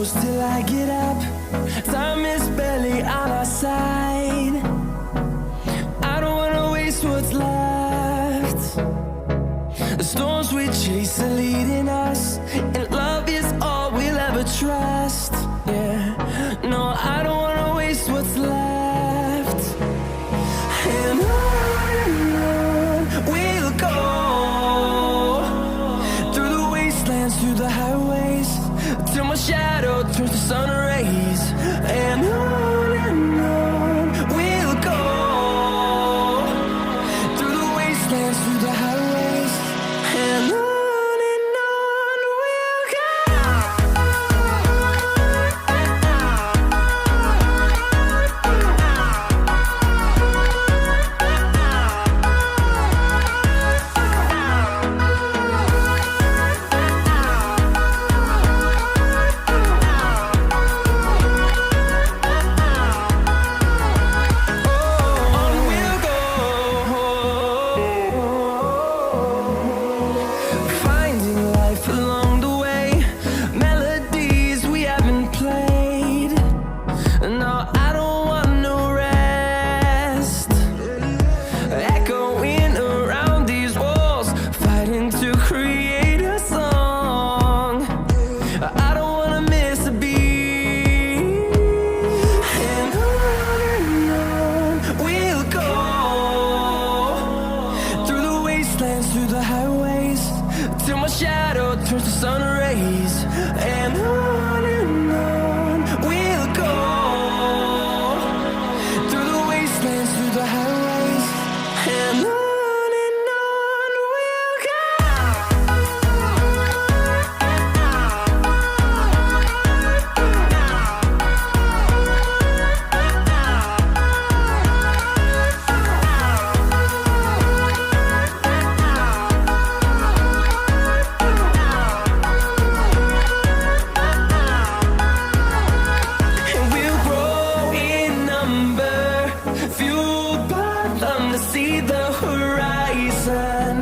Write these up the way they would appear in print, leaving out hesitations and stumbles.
close till I get up. Time is barely on our side. I don't wanna waste what's left. The storms we chase are leading us, and love is all we'll ever trust. Yeah, no, I don't wanna waste what's left. And on we'll go, through the wastelands, through the highways, till my shadow turns to sun rays. And on we'll go, through the wastelands, through the highways, and on we'll go. Through the highways, till my shadow turns to sun rays. And on we'll go, through the wastelands, through the highways, and on we'll go. See the horizon,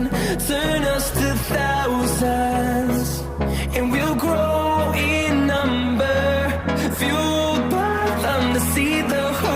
turn us to thousands, and we'll grow in number, fueled by them to see the horizon.